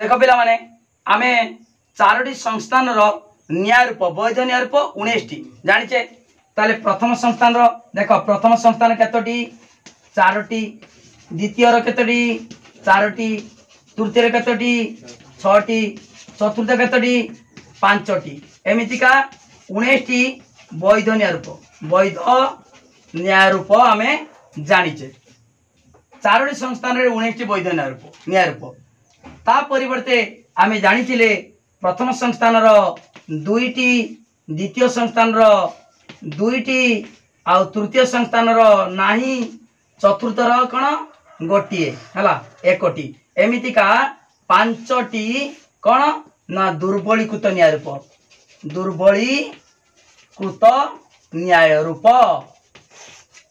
देख पिला माने आमे चारोटी संस्थान न्याय रूप वैध न्याय रूप 19 टी जानिचे। ताले प्रथम संस्थान देख प्रथम संस्थान केतोटी चारोटी, द्वितीय केतोटी चारोटी, तृतीय केतोटी 6टी, चतुर्थ केतोटी 5टी, एमितिका 19 टी वैध न्याय रूप आमे जानिचे। चारोटी संस्थान रे 19 टी वैध न्याय रूप ता परिवर्ते आमे जानिथिले प्रथम संस्थान रो 2टी, द्वितीय संस्थान रो 2टी आ तृतीय संस्थान रो नाही, चतुर्थ रो कोन गोटिए हला 1टी, एमितिका 5टी कोन ना दुर्बलीकृत न्याय रूप, दुर्बलीकृत न्याय रूप।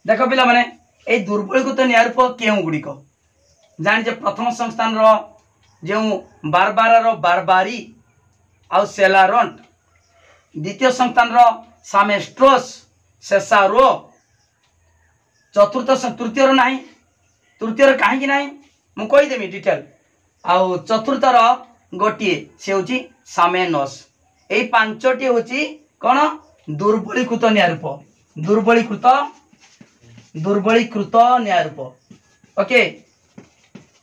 देख पिला माने ए दुर्बलीकृत न्याय रूप केउ गुडिक जानि जे प्रथम संस्थान रो जो बारबारा रो बारबारी आउ सेलारंट, द्वितीय संस्थान रो सामेस्ट्रोस सेसारो, चतुर्थ तृतीय रो नाही, तृतीय रो काहे कि नाही मु कहि देमी डिटेल, आउ चतुर्थ रो गोटिए से होची सामेनोस। ए 5टी होची कोन दुर्बलीकृत न्याय रूप, दुर्बलीकृत न्याय रूप। ओके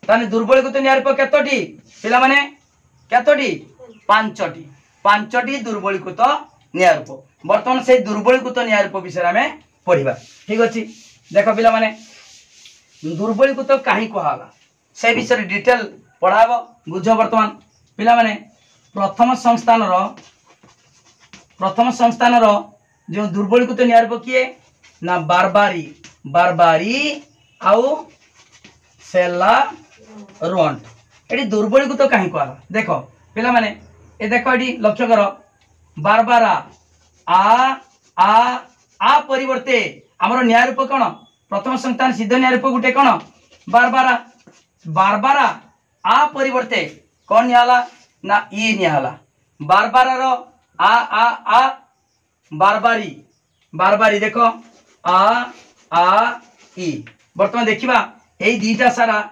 ताने दुर्बलीकृत न्याय रूप केतोटी पिला माने केतोटी 5टी, 5टी दुर्बलीकृत न्याय रूप। वर्तमान से दुर्बलीकृत न्याय रूप विषय में पढ़िबा। ठीक अछि देख पिला माने दुर्बलीकृत काहे कहला से विषय डिटेल पढ़ाबो बुझ। वर्तमान पिला माने प्रथम संस्थान रो जो दुर्बलीकृत न्याय रूप किए ना बारबारी, बारबारी आउ सेला रोंट। एटी दुर्बलीकृत काहे कहला देखो पिला माने ए देखो एटी लक्ष्य करो बारबारा आ परिवर्ते हमर न्याय रूप कोन प्रथम संस्थान सिद्ध न्याय रूप गुटे कोन बारबारा, बारबारा आ परिवर्ते कोन नियाला ना ई नियाला, बारबारा रो आ बारबारी, बारबारी देखो आ ई। वर्तमान देखिबा एई दीटा सारा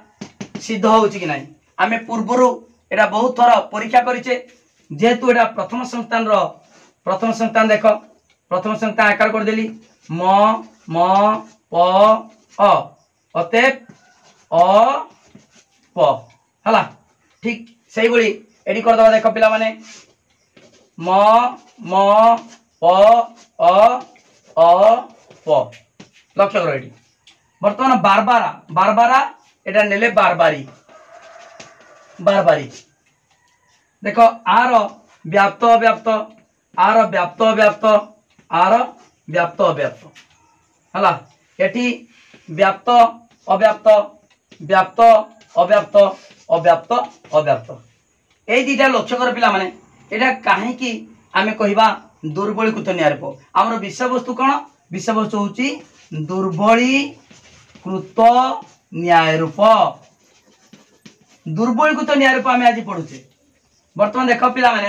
सिद्ध होउची कि नाही। आमे पूर्वरु एटा बहुत थर परीक्षा करिचे जेहेतु एटा प्रथम संस्थान देख प्रथम संस्थान आकार कर देली म प अ अतएव अ प हला। ठीक सेही बळी एडी कर दबा देख पिला माने म प अ प लक्ष्य करो एडी। वर्तमान बारबारा, बारबारा एटा नेले बारबारी, बारबारी देखो आर व्याप्त अव्याप्त, आर व्याप्त अव्याप्त, आर व्याप्त अव्याप्त हला। एटी व्याप्त अव्याप्त, व्याप्त अव्याप्त, अव्याप्त अव्याप्त ए दीटा लक्ष्य कर पिला माने एटा काहे कि आमे कहिबा दुर्बलीकृत न्याय रूप। हमर विषय वस्तु कोन विषय वस्तु होची दुर्बलीकृत न्याय रूप, दुर्बलीकृत न्याय रूप आमे आज पढुचे। वर्तमान देख पिला माने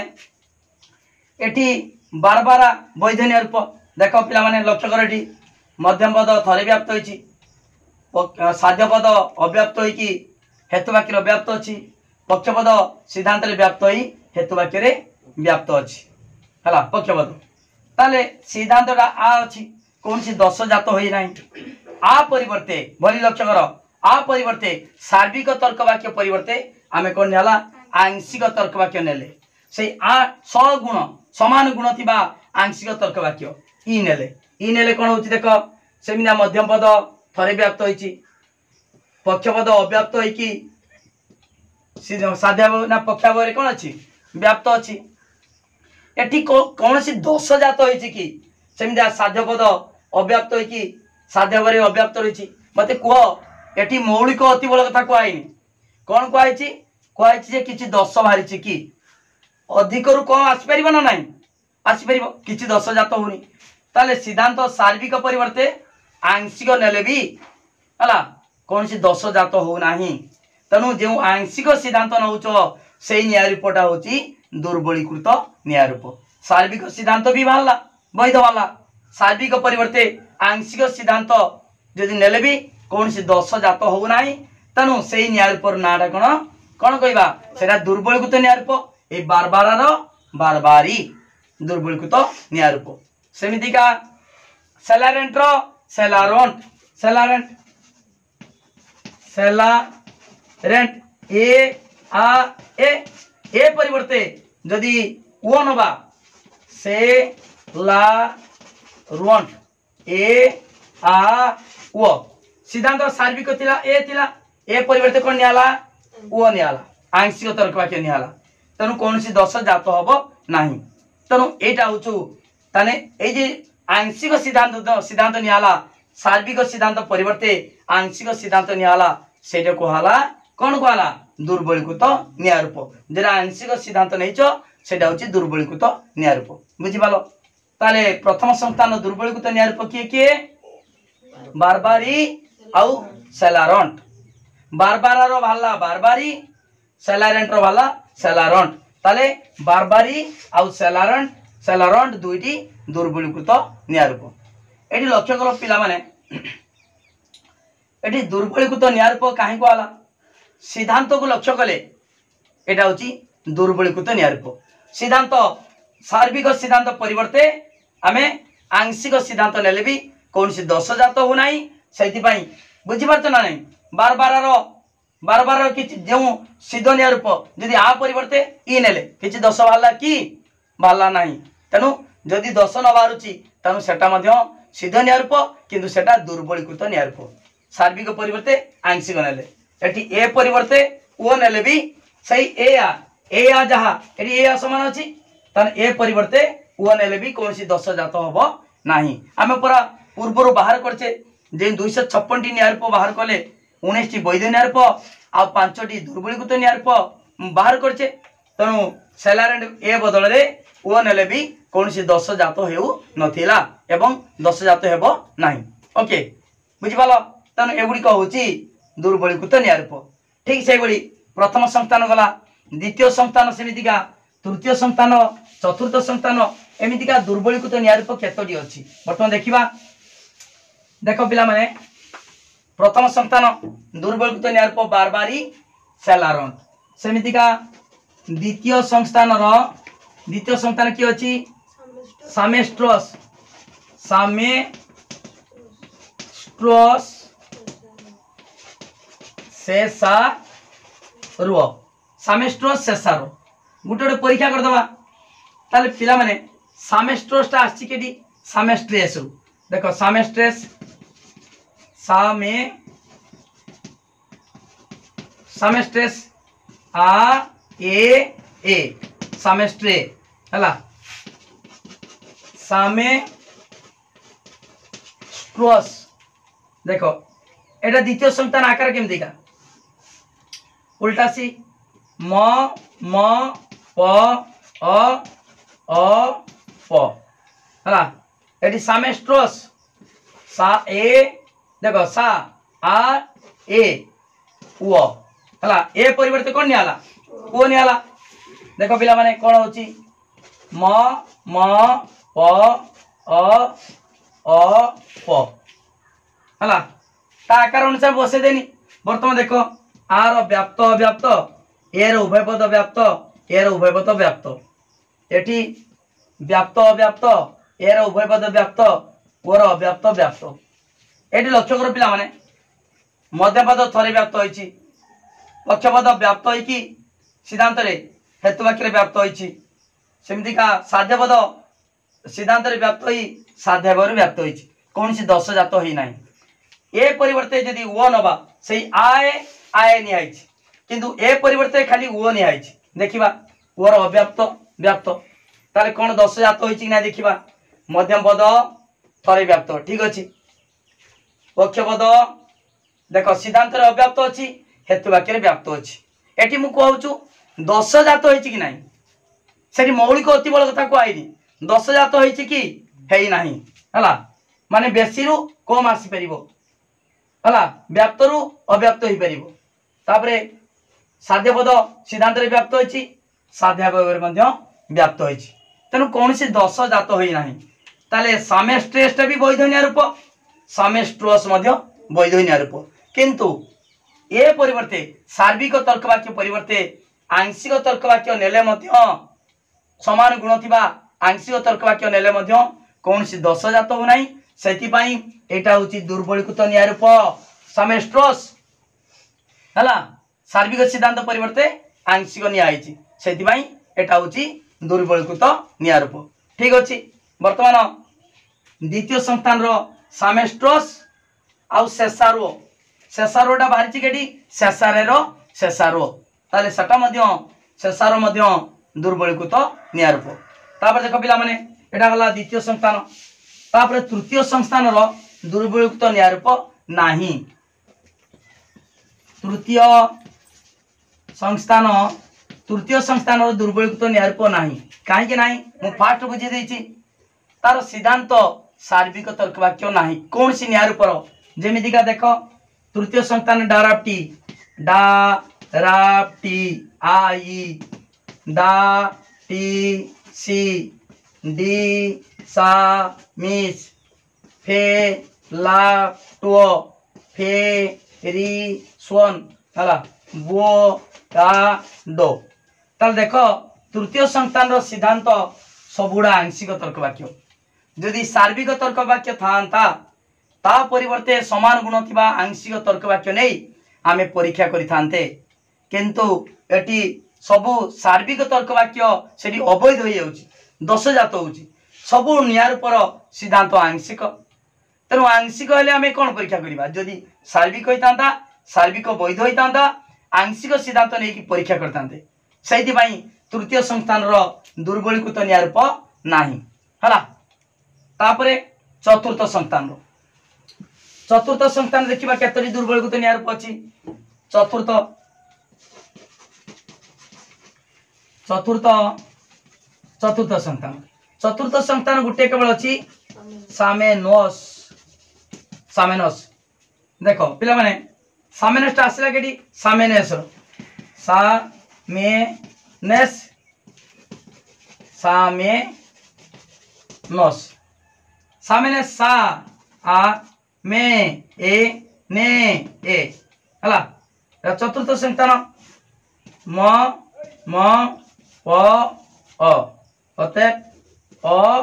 एटी बारबारा वैध न्याय रूप देख पिला माने लक्ष्य कर एटी मध्यम पद थरे व्याप्त होईची, साध्य पद अव्याप्त होई कि हेतु वाक्य रे व्याप्त अछि, पक्ष पद सिद्धांत रे व्याप्त होई हेतु वाक्य रे व्याप्त अछि हला पक्ष पद। ताले सिद्धांतटा आ अछि कोन सी दश जात होई नाही। आ परिवर्ते भली लक्ष्य कर आ परिवर्ते सार्विक तर्क वाक्य परिवर्ते आमे कोन नेला आंशिक तर्क वाक्य नेले से आ सगुण समान गुण थिबा आंशिक तर्क वाक्य ई नेले कोन होची देख सेमिना मध्यम पद थरे व्याप्त होईची, पक्ष पद अव्याप्त होई कि साध्य ना पक्ष रे कोन अछि व्याप्त अछि। एठी कोन सी दोष जात होईची कि सेमिना साध्य पद अव्याप्त होई कि साध्य रे अव्याप्त रहिची। मते कह एठी मौलिक अति बल कथा कहैनी कोन कहैची जे किछि दोष बाहरिची कि अधिक रु कम आसी परिबो ना नाही आसी परिबो किछि दोष जात होनी। ताले सिद्धांत सार्विक परिवर्ते आंशिक नेले भी हला कौन सी दोष जात हो नाही। तेणु जो आंशिक सिद्धांत नौच से न्याय रूपटा होची दुर्बलीकृत न्याय रूप। सार्विक सिद्धांत भी बाहला वैध वाला, सार्विक परिवर्ते आंशिक सिद्धांत जदि नेले भी कौन सी दोष जात हो नाही। तेणु से न्याय रूपर नाटा कौन कौन कहवा सेटा दुर्बलीकृत न्याय रूप ए बारबारार बारबारी दुर्बलीकृत न्याय रूप सेमितिका सेलारेंटर सेलारोंट सेलारेंट सेलारेंट ए परिवर्ते जदि ओ नबा से ला रोंट ओ सिद्धांत सार्विक ए परिवर्ते कौन नियाला ओ नियाला आंशिक तर्क वाक्य नियाला तेणु कौन सी दश जात हम ना तेणु यहाँ हूँ ताने ये आंशिक सिद्धांत नियाला सार्विक सिद्धांत परिवर्ते आंशिक सिद्धांत नियाला से कहला कौन कहला दुर्बलीकृत न्याय रूप जेटा आंशिक सिद्धांत नहीं से दुर्बलीकृत न्याय रूप बुझिपाल ताले प्रथम संस्थान दुर्बलीकृत न्याय रूप किए किए बारबारी आउ सेलारंट बारबारार भाला बारबारी सेलारेंट रो भाला सेलारंट ताले बारबारी आउ सेलारंट दुईटी दुर्बलीकृत न्याय रूप एटी लक्ष्य कर पिला माने एटी दुर्बलीकृत न्याय रूप कहीं कहला सिद्धांत को लक्ष्य कले एटा होची दुर्बलीकृत न्याय रूप सिद्धांत सार्विक सिद्धांत परिवर्ते आमे आंशिक सिद्धांत नेले भी कौन सी दश जात हो नहीं से बुझी पार्छ ना नहीं बार बार कि जो सिद्ध न्याय रूप जदि आ परिवर्ते ई नेले किछि दश बाहला कि बाहला नहीं तेणु जदि दश न बाहरुची तेणु सेटा मध्य सिद्ध न्याय रूप किंतु सेटा दुर्बलीकृत न्याय रूप सार्विक परिवर्ते आंशिक नेले एटी ए परिवर्ते ओ नेले भी सही ए आ जहा एटी ए आ समान अछि ताने ए परिवर्ते ओ नेले भी कौन सी दश जात हबो नाही आमे पूरा पूर्व बाहर करछे जे 256 टी न्याय रूप बाहर कले 19 टी वैध न्याय रूप आ 5 टी दुर्बलीकृत न्याय रूप बाहर करछे तेणु सेलारेंट ए बदल रे ओ नेले भी कौन सी दश जात हेउ नथिला एवं दश जात हेबो नाही ओके बुझि पालो तेणु एगुडी कहूची दुर्बलीकृत न्याय रूप ठीक से बड़ी प्रथम संस्थान गला द्वितीय संस्थान सेमितिका तृतीय संस्थान चतुर्थ संस्थान एमितिका दुर्बलीकृत न्याय रूप केतोटी अछि वर्तमान देखिबा देखो पिला माने प्रथम संस्थान दुर्बलीकृत न्याय रूप बारबारी सेलारंट सेमितिका द्वितीय संस्थान की अछि सामेस्ट्रस सेसारो सामेस्ट्रस सेसारो गोटे गोटे परीक्षा करदबा ताले पिला माने सामेस्ट्रसटा आछि केडी सामेस्ट्रेस देखो सामेस्ट्रेस सामेस्ट्रेस आ ए सामेस्ट्रे हला सामेस्ट्रस देखो एटा द्वितीय संतान आकार केमति का उल्टा सी म प अ प हला एटी सामेस्ट्रस सा ए देखो सा आ ए ओ हला ए परिवर्ते कोन नियाला ओ नियाला देखो पिला माने कोन होची म प अ प हला ता आकार अनुसार बसे देनी वर्तमान देखो आर व्याप्त अव्याप्त ए रो उभय पद व्याप्त ए रो उभय पद व्याप्त एठी व्याप्त अव्याप्त ए रो उभय पद व्याप्त ओर अव्याप्त व्याप्त एठी लक्ष्य कर पिला माने मध्यपद थरे व्याप्त होईची पक्षपद व्याप्त होईकी सिद्धांत रे हेतु वाक्य रे व्याप्त होईची सेमिति का साध्यपद सिद्धांत रे व्याप्त होई साध्यपद व्याप्त होईची कौन सी दश जात होई नाही ए परिवर्ते यदि ओ नबा सेई आए निहाइची किंतु ए परिवर्ते खाली ओ निहाइची देखिबा ओर अव्याप्त व्याप्त ताले कोन दश जात होईची कि ना देखिबा मध्यम पद थरे व्याप्त ठीक अछि पक्षपद देखो सिद्धांत रे अव्याप्त अछि हेतु वाक्य रे व्याप्त अछि एठी मु कहउछु दश जात होईची कि नाही सेठी मौलिक अति बल कथा कहैनी दश जात होईची कि हेई नाही हला माने बेसी रु कम आसी परिबो हला व्याप्त रु अव्याप्त होई परिबो तापरे साध्य पद सिद्धांत रे व्याप्त होईची साध्य पद रे मध्ये व्याप्त होईची तेनु कोनसी दश जात होई नाही ताले सामेस्ट्रेस भी वैध न्याय रूप सामेस्ट्रस वैध न्याय रूप किंतु ए परिवर्ते सार्विक तर्क वाक्य परिवर्ते आंशिक तर्क वाक्य नेले मध्य समान गुण थिबा आंशिक तर्क वाक्य नेले मध्य कौन सी दोष जात हो नाही सेति पई एटा होची दुर्बलीकृत न्याय रूप समेस्ट्रोस हला सार्विक सिद्धांत परिवर्ते आंशिक न्याय आइछि सेति पई एटा होची दुर्बलीकृत न्याय रूप ठीक अछि वर्तमान द्वितीय संस्थान रो समेस्ट्रोस आउ सेसारोटा बाहरी केटी सेसारो ताले सेटा मध्य सेसारो मध्य दुर्बलीकृत न्याय रूप तापर देख पिला माने एटा गला द्वितीय संस्थान तापर तृतीय संस्थान रो दुर्बलीकृत न्याय रूप नाही तृतीय संस्थान रो दुर्बलीकृत न्याय रूप नाही काहे के नाही मु फास्ट बुझी देछि तार सिद्धांत सार्विक तर्क वाक्य नाही कौन सी न्याय रूप रो जेमिति का देखो तृतीय संस्थान डाराप्टी आई डा टी सी डी सा मिस फे ला टो फे री स्वन हला वो ता डो ताल देखो तृतीय संस्थान रो सिद्धांत सबुड़ा आंशिक तर्क वाक्य यदि सार्विक तर्क वाक्य थांता ता परिवर्ते समान गुण थिबा आंशिक तर्क वाक्य नै आमे परीक्षा करि थांते किंतु एटी सबु सार्विक तर्क वाक्य सेठी अवैध होई जाउची दोष जात होउची सबु न्याय पर सिद्धांत आंशिक तेनु आंशिक हेले आमे कोन परीक्षा करिबा यदि सार्विक होइतांता सार्विक वैध होइतांता आंशिक सिद्धांत नै कि परीक्षा करतांते सेति पई तृतीय संस्थान रो दुर्बलीकृत न्याय रूप नाही हला तापरे चतुर्थ संस्थान देखिबा केतरी दुर्बलीकृत न्याय रूप अछि चतुर्थ संस्थान गुटे केवल अछि सामेनस देखो पिला माने सामेनस आसिला केडी सामेनस सा आ मे ए ने ए हला चतुर्थ संस्थान म प अ अते अ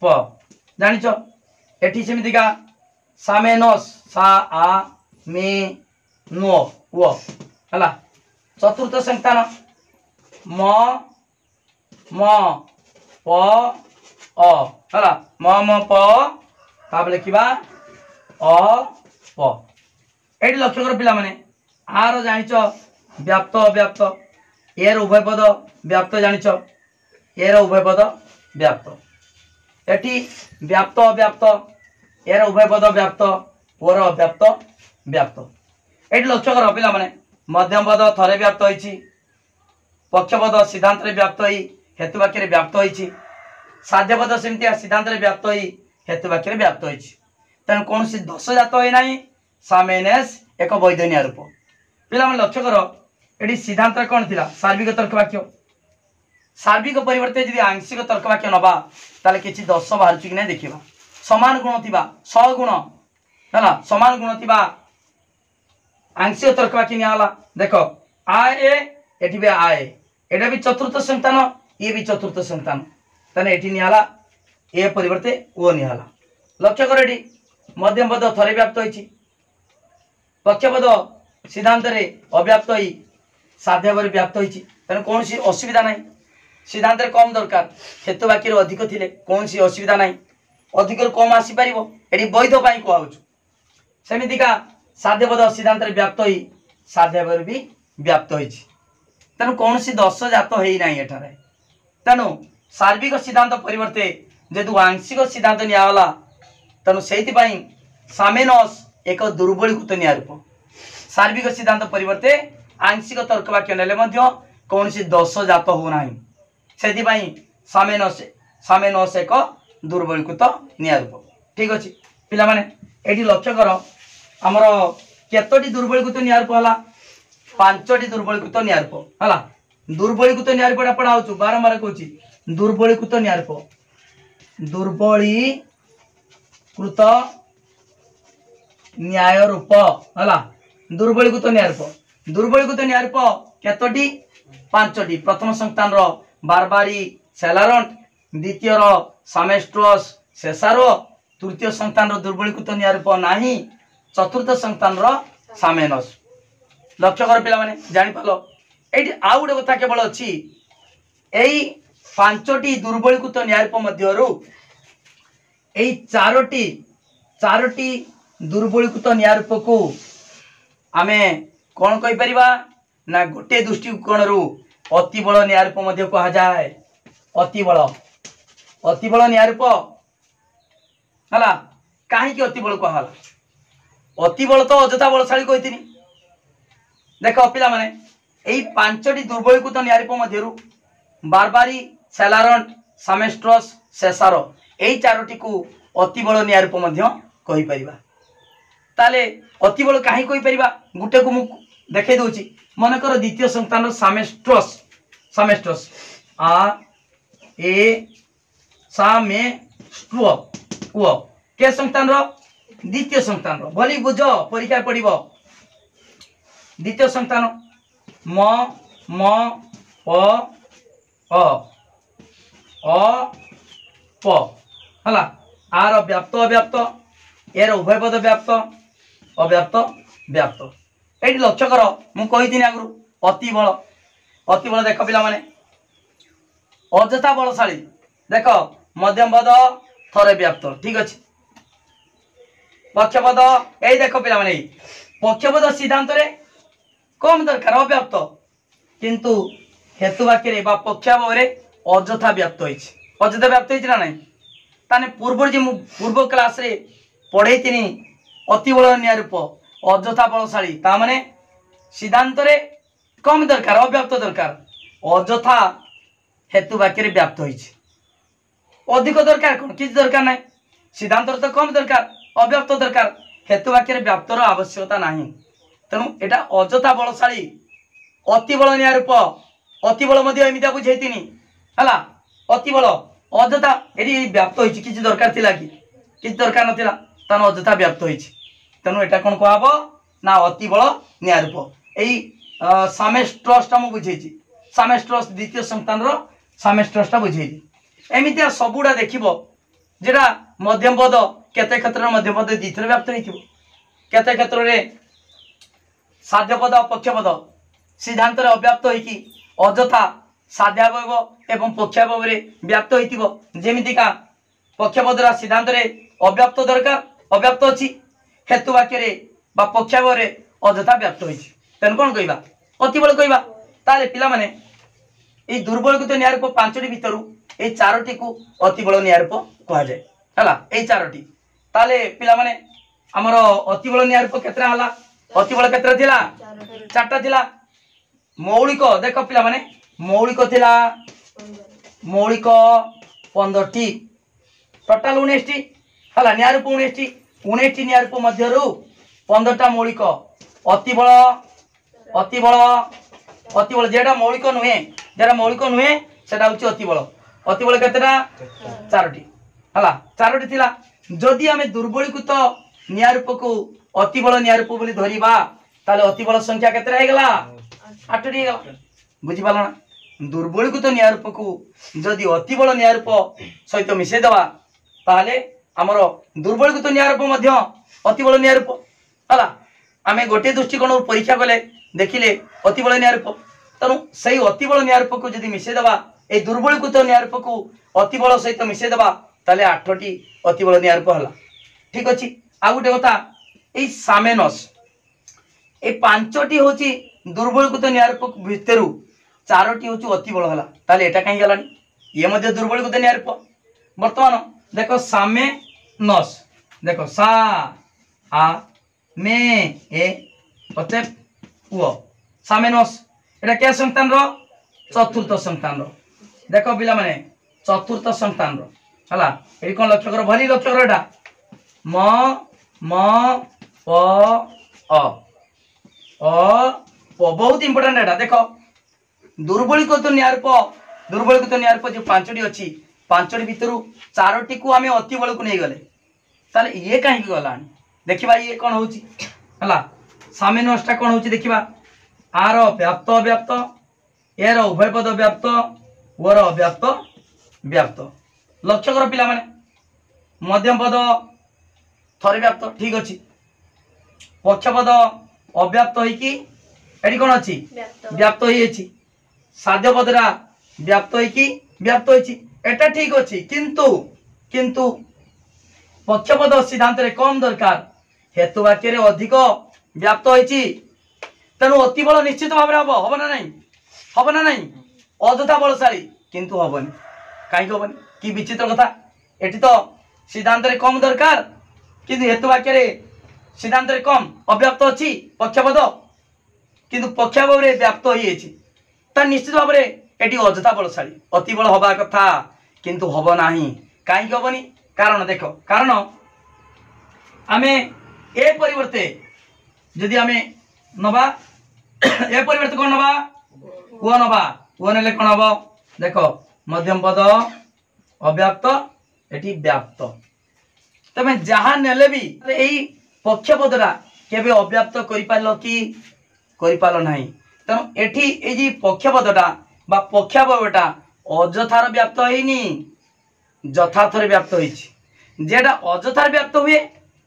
प जानिछ एठी सेमितिका सामेनस सा आ मे नो वो हला चतुर्थ संस्थान म प अ हला म प ताप लिखिबा अ प एठी लक्ष्य कर पिला माने आर जानिछ व्याप्त अव्याप्त एर उभय पद व्याप्त जानिछ एर उभय पद व्याप्त एठी व्याप्त अव्याप्त एर उभय पद व्याप्त ओर अव्याप्त व्याप्त एठी लक्ष्य कर पिला माने मध्यम पद थरे व्याप्त होईछि पक्ष पद सिद्धांत रे व्याप्त होई हेतु वाक्य रे व्याप्त होईछि साध्य पद सेमति सिद्धांत रे व्याप्त होई हेतु वाक्य रे व्याप्त होईछि तेन कौन सी दोष जात होई नाही सामेनेस एक वैध न्याय रूप पिला मन लक्ष्य करो एडी सिद्धांत कौन थिला सार्विक तर्क वाक्य सार्विक परिवर्ते यदि आंशिक तर्क वाक्य नबा ताले किछि दोष बाहर कि नै देखिबा समान गुण थिबा सगुण हला समान गुण थिबा आंशिक तर्क वाक्य नियाला देखो आ ए एठी बे आ एटा भी चतुर्थ संतान ये भी चतुर्थ संतान तने एठी नियाला ए परिवर्ते ओ नियाला लक्ष्य कर एठी मध्यम पद थरे व्याप्त होईछि पक्ष पद सिद्धांत रे अव्याप्त होई साध्य पर व्याप्त होईछि तने कोनसी असुविधा नाही सिद्धांत रे कम दरकार हेतु वाक्य रे अधिक थिले कोनसी असुविधा नाही अधिक रे कम आसी परिबो एठी वैध पई को आउछु सेमितिका साध्य पद सिद्धांत रे व्याप्त होई साध्य पर भी व्याप्त होईछि तने कोनसी दोष जात हेई नाही एठारे तनु सार्विक सिद्धांत परिवर्ते जेदु आंशिक सिद्धांत नियाला तनु सेति पई सामेनस एक दुर्बलीकृत न्याय रूप सार्विक सिद्धांत परिवर्ते आंशिक तर्क वाक्य नेले मध्य कोनसी दोष जात हो नाही सेति पई सामेनस एक दुर्बलीकृत न्याय रूप ठीक अछि पिला माने एठी लक्ष्य करो हमर केतोटी दुर्बलीकृत न्याय रूप हला पांचटी दुर्बलीकृत न्याय रूप हला दुर्बलीकृत न्याय रूप पढाउछु बारंबार कहूची दुर्बलीकृत न्याय रूप दुर्बलीकृत न्याय रूप हला दुर्बलीकृत न्यायरूप दुर्बलीकृत न्यायरूप केतोटी पांचटी प्रथम संतान रो बारबारी सेलारंट द्वितीय रो सामेस्ट्रस सेसारो तृतीय संतान रो दुर्बलीकृत न्यायरूप नाही चतुर्थ संतान रो सामेनस लक्ष्य कर पिला माने जानि पालो एठी आ गुटे कथा केवल अछि एई पांचटी दुर्बलीकृत न्यायरूप मध्यरु एई चारोटी दुर्बलीकृत न्यायरूप को आमे कौन कहि परिबा ना गोटे दृष्टिकोण रु अति बल न्यायरूप मध्य कहा जाए अति बल न्यायरूप हला काहे कि अति बल कहला अति बल तो अजथा बलशाली कहितिनी देखो पिला माने एई पांचटी दुर्बलीकृत न्यायरूप मध्यरु बारबारी सेलारंट सामेस्ट्रस सेसारो एई चारोटी को अति बल न्यायरूप मध्य कहि परिबा ताले अति बल काहे कहि परिबा गुटे को मु देखे दोची मन कर द्वितीय संतान सामेस्ट्रस आ ए सामेस्ट्र ओ के संतान रो द्वितीय संतान रो भली बुझ परीक्षा पड़िबो द्वितीय संतान म प अ प हला आर व्याप्त अव्याप्त एर उभय पद व्याप्त अव्याप्त व्याप्त एटी लक्ष्य कर मु कही आगु अति बल देख पिला माने अजथा बलशाली देख मध्यम पद थरे व्याप्त ठीक अच्छे पक्षपद यही देख पिला माने पक्षपद सिद्धांत रे कम दरकार अव्याप्त किंतु हेतु वाक्य बा पक्षाभाव रे अजथा व्याप्त अजथा व्याप्त ना नहीं ताने पूर्व जे पूर्व क्लास रे पढ़े अति बल न्यायरूप अजथा बलशाली ता माने सिद्धांत रे कम दरकार अव्याप्त दरकार अजथा हेतु वाक्य रे व्याप्त अधिक दरकार कौन किसी दरकार नहीं सिद्धांत तो कम दरकार अव्याप्त दरकार हेतु वाक्य रे व्याप्तर आवश्यकता नहीं तेणु एटा अजथा बलशाली अति बल न्यायरूप अति बल मध्य एमितिया बुझेइतिनी हला अति बल अजथा एटी व्याप्त होइछि किछि दरकार थिला कि किछि दरकार नथिला तान अजथा व्याप्त होइछि तेणु एटा कोन कहबो ना अति बल न्यायरूप एई सामेस्ट्रसटा मु बुझेइछि सामेस्ट्रस द्वितीय संतान रो सामेस्ट्रसटा बुझेइछि एमितिया सबुडा देखिबो जेडा मध्यम पद केते क्षेत्र मध्यम पद द्वितीय व्याप्त होइथिबो केते क्षेत्र रे साध्य पद पक्ष पद सिद्धांत रे अव्याप्त होइकि अजथा साध्यावयव एवं पक्षावयव रे व्याप्त होइथिबो जेमिति का पक्षपदरा सिद्धांत रे अव्याप्त दरकार अव्याप्त अछि हेतु वाक्य रे बा पक्षावयव रे अजथा व्याप्त होइछि तेन कोन कहिबा अति बल कहिबा ताले पिला माने ए दुर्बलकृत न्यायरूप पांचटी भितरु ए चारोटी को अति बल न्यायरूप कहा जाय हला ए चारोटी ताले पिला माने हमर अति बल न्यायरूप केतरा हला अति बल केतरा थिला चारटा थिला मौलिक देख पिला माने मौलिक थिला मौलिक 15 टी टोटल 19 टी हला न्यायरूप 19 टी न्यायरूप मध्यरु 15 टा मौलिक अति बल जेडा मौलिक नुहे सेटा होची अति बल केतेटा चारोटी हला चारोटी थिला जदि आमे दुर्बलीकृत न्यायरूप को अति बल न्यायरूप बोली धरिबा ताले अति बल संख्या केतेटा हे गला 8 टी हे गला बुझि पाला ना दुर्बलीकृत न्यायरूप को जदि अति बल न्यायरूप सहित मिसे देबा ताले हमर दुर्बलीकृत न्यायरूप मध्य अति बल न्यायरूप हला आमे गोटे दृष्टिकोण परीक्षा कले देखिले अति बल न्यायरूप तेणु सही अति बल न्यायरूप को जदि मिसे देबा ए दुर्बलीकृत न्यायरूप को अति बल सहित मिसे देबा ताले 8 टी अति बल न्यायरूप हला ठीक अछि आ गुटे कथा ए सामेनस ए पांचटी होची दुर्बलीकृत न्यायरूप भितरु चारोटी होची अति बल हला ताले एटा काई गलानी ये मध्ये दुर्बलीकृत न्यायरूप वर्तमान देखो सामेनस देखो सा आ मे ए अते ओ सामेनस एटा के संतान रो चतुर्थ संतान रो देखो पिला माने चतुर्थ संतान रो हला एई कोन लक्ष्य करो भली लक्ष्य करो एटा म प बहुत इंपोर्टेंट एटा देखो दुर्बलीकृत न्यायरूप जो पांचटी अछि पांचटी भितरु चारोटी को आमे अति बल को नै गले ताले ये काहे गलानी देखिबा ये कोन होची हला सामेनसटा कौन होची देखिबा आर व्याप्त अव्याप्त एर उभय पद व्याप्त ओर अव्याप्त व्याप्त लक्ष्य कर पिला माने मध्यम पद थरे व्याप्त ठीक अछि पक्ष पद अव्याप्त होइकी एटी कौन अछि व्याप्त होई अछि साध्य पदरा व्याप्त होइकी व्याप्त होइछि एटा ठीक अछि किंतु पक्ष पद सिद्धांत रे कम दरकार हेतु वाक्य रे अधिक व्याप्त होइछि तेणु अति बल निश्चित भाव रे हबो ना नहीं अଯଥା बलशाली किंतु हबनी काई हबनी कि विचित्र कथा एटी तो सिद्धांत रे कम दरकार किंतु हेतु वाक्य रे सिद्धांत रे कम अव्याप्त अछि पक्षपद किंतु पक्ष भाव रे व्याप्त होई अछि त निश्चित भाव रे एटी अଯଥା बलशाली अति बल हबा कथा किंतु हबो नाही काई हबनी कारण देखो कारण आमे ए परिवर्ते यदि आमे नबा ए परिवर्ते कोन नबा वो नेले कोन हबो देखो मध्यम पद अव्याप्त एटी व्याप्त तमे जहां नेले भी एई पक्ष पदरा केबे अव्याप्त करि पालो कि करि पालो नाही त एठी ए जी पक्ष पदटा बा पक्षावटा अଯଥାर व्याप्त होइनी यथार्थरे व्याप्त होइछि जेटा अଯথাर व्याप्त हुए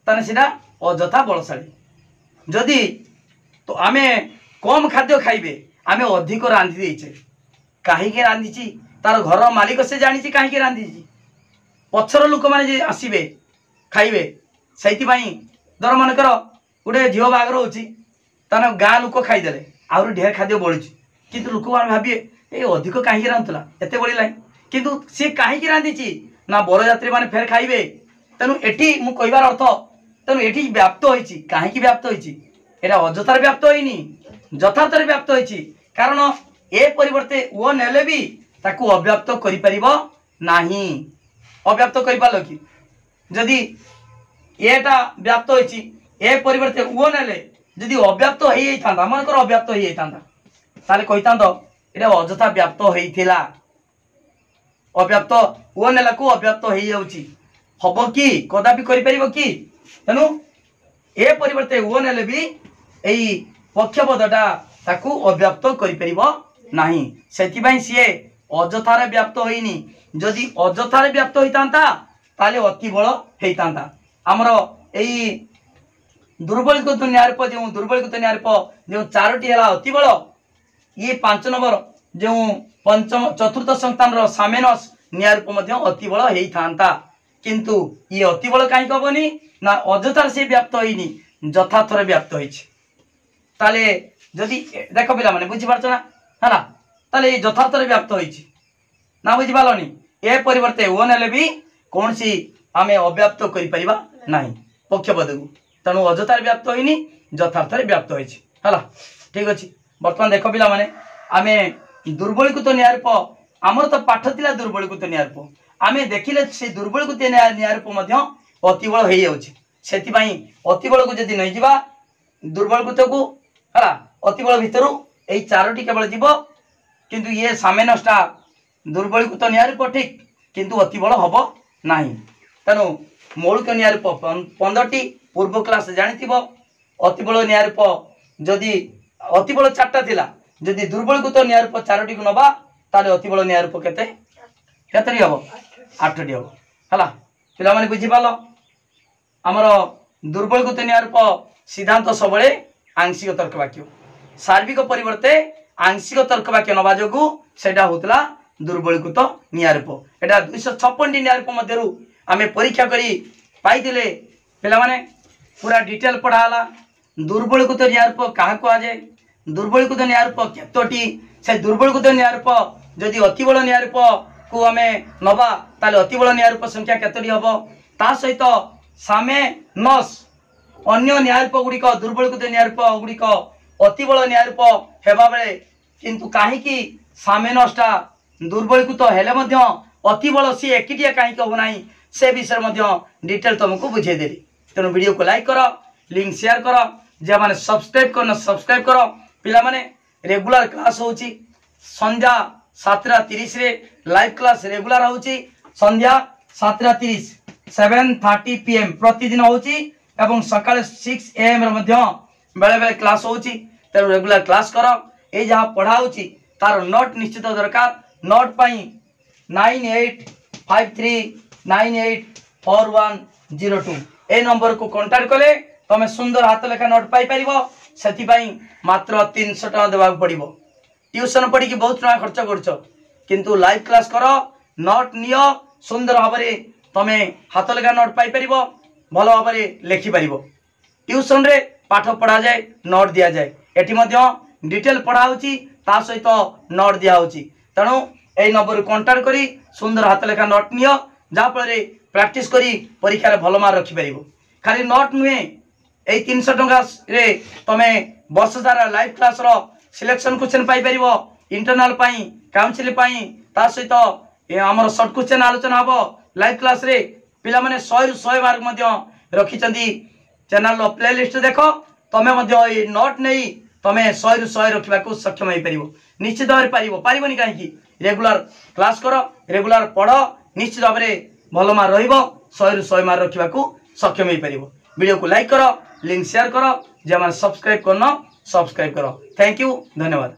ताने सेटा अଯଥା बलशाली जदि तो आमे कम खाद्य खाइबे आमे अधिक रांधि देइछे काहे के रांधिछि तार घर मालिक से जानिछि काहे के रांधिछि पछर लोक माने जे आसीबे खाइबे सेति पई दर मन कर गुटे झियो बागर होछि ताने गां लोक खाइ देले आउर ढेर खाद्य बळिछि किंतु लोक मान भाबिए ए अधिक काहे के रांधतला एते बळिलाई किंतु से काहे के रांधिछि ना बर यात्री माने फेर खाइबे तेनु एठी मु कहिबार अर्थ तेनु एठी व्याप्त होइछि काहे की व्याप्त होइछि एटा अଯথাर व्याप्त होइनी यथार्थरे व्याप्त होइछि कारण ए परिवर्ते ओ नेले भी ताकू अव्याप्त करि परिबो नाही अव्याप्त करि पालो कि जदि एटा व्याप्त होइछि ए परिवर्ते ओ नेले जदि अव्याप्त होई जाइतांदा मनकर अव्याप्त होई जाइतांदा ताले कहितांदो एटा अଯଥା व्याप्त होइथिला अव्याप्त ओ नेला को अव्याप्त होई जाउछि हबो कि कदापि करि परिबो कि तनु ए परिवर्ते ओ नेले भी एई पक्ष पदटा ताकू अव्याप्त करि परिबो नाही सेति पई सिए अଯଥାरे व्याप्त होइनी जदि अଯଥାरे व्याप्त होइतांता ताले अति बळ हेइतांता हमरो एई दुर्बलकृत न्यायरूप जो दुर्बलकृत न्यायरूप जो चारोटी हला अति बळ ये 5 नंबर जो पंचम चतुर्थ संस्थान रो सामेनस न्यायरूप मध्य अति बळ हेइतांता किंतु ये अति बळ काई कहबनी ना अଯথাर से व्याप्त होइनी यथार्थरे व्याप्त होइछि ताले जदि देखो पिला माने बुझि पारछ ना हला ताले यथार्थरे व्याप्त होइछि ना बुझि पालोनी ए परिवर्ते ओ नेले भी कोनसी आमे अव्याप्त करि परिबा नाही पक्ष पदगु तनु अଯথাर व्याप्त होइनी यथार्थरे व्याप्त होइछि हला ठीक अछि वर्तमान देखो पिला माने आमे दुर्बलकृत न्यायरूप हमर तो पाठ थिला दुर्बलकृत न्यायरूप आमे देखिले से दुर्बलकृत न्यायरूप मध्य अति बळ हेइ जाउछि सेति पई अति बळ को जदि नै जिबा दुर्बलकृत को हला अति बळ भितरु एई चारोटी केवल जीवो किंतु ये सामेनसटा दुर्बलकृत न्यायरूप ठीक किंतु अति बळ हबो नाही तनु मौलिक न्यायरूप 15टी पूर्व क्लास जानिथिबो अति बळ न्यायरूप जदि अति बळ 4टा थिला जदि दुर्बलकृत न्यायरूप 4टी को नबा ताले अति बळ न्यायरूप केते केतरी हबो 8टी हबो हला पिला माने बुझि पालो हमरो दुर्बलकृत न्यायरूप सिद्धांत सबले आंशिक तर्क वाक्य सार्विक परिवर्ते आंशिक तर्क वाक्य नबा जोगु सेटा होतला दुर्बलकृत न्यायरूप एटा 256 टी न्यायरूप मध्यरु आमे परीक्षा करी पाइदिले पिला माने पूरा डिटेल पढ़ाला दुर्बलकृत न्यायरूप काहा को आजे दुर्बलकृत न्यायरूप केतोटी से दुर्बलकृत न्यायरूप जदि अति बळ न्यायरूप को आमे नबा ताले अति बळ न्यायरूप संख्या केतोटी हबो ता सहित सामे नस अन्य न्यायरूप गुडी को दुर्बलकृत न्यायरूप गुडी को अति बळ न्यायरूप हेबा बेले किंतु काहे की सामे नसटा दुर्बलकृत हेले मध्य अति बळ सी एकिटिया काहे को नाही से विषय मध्य डिटेल तुमको बुझे देली तेनु वीडियो को लाइक करो लिंक शेयर करो जे माने सब्सक्राइब करना सब्सक्राइब करो पिला माने रेगुलर क्लास होची संध्या 7:30 रे लाइव क्लास रेगुलर होची संध्या 7:30 7:30 PM प्रतिदिन होची एवं सकाळे 6 AM रे मध्य बेले बेले क्लास होची तेणु रेगुलर क्लास कर ये जहाँ पढ़ा होची तार नोट निश्चित दरकार नोट पाई 9853984102 ए नंबर को कांटेक्ट कले तुम सुंदर हाथ लेखा नोट पाई परिबो सेति मात्र 300 टका देवा पड़ो ट्यूशन पढ़ी बहुत टका खर्च करछ किंतु लाइव क्लास कर नोट नियो सुंदर भाव तुम हाथ लेखा नोट पाई परिबो भल भाव लेखि परिबो ट्यूशन रे पाठ पढ़ा जाए नोट दिया जाए एटी मध्य डिटेल पढ़ा होची ता सहित नोट दिया होची तेणु यही नंबर कांटेक्ट करी सुंदर हाथ लेखा नोट नियो जहाँ फल प्रैक्टिस करी परीक्षा रे भल मार्क रखि परिबो खाली नोट नुहे यही 300 टका रे तमे वर्ष सारा लाइव क्लास रो सिलेक्शन क्वेश्चन पाई परिबो इंटरनल पाई काउंसिल पाई ता सहित हमर शॉर्ट क्वेश्चन आलोचना हबो लाइव क्लास रे पिला माने 100 रु 100 मार्क मध्य रखिचंदी चैनल रो प्लेलिस्ट देखो तमे मध्य ए नोट नहीं तमे 100 रु 100 रखिबा को सक्षम होई परिबो निश्चित भाव पारिबोनी कहीं रेगुलर क्लास कर रेगुलर पढ़ निश्चित भाव भल मार्क रहिबो 100 रु 100 मार्क रखिबा को सक्षम होई परिबो वीडियो को लाइक करो लिंक शेयर करो जे माने सब्सक्राइब करनो सब्सक्राइब करो थैंक यू धन्यवाद।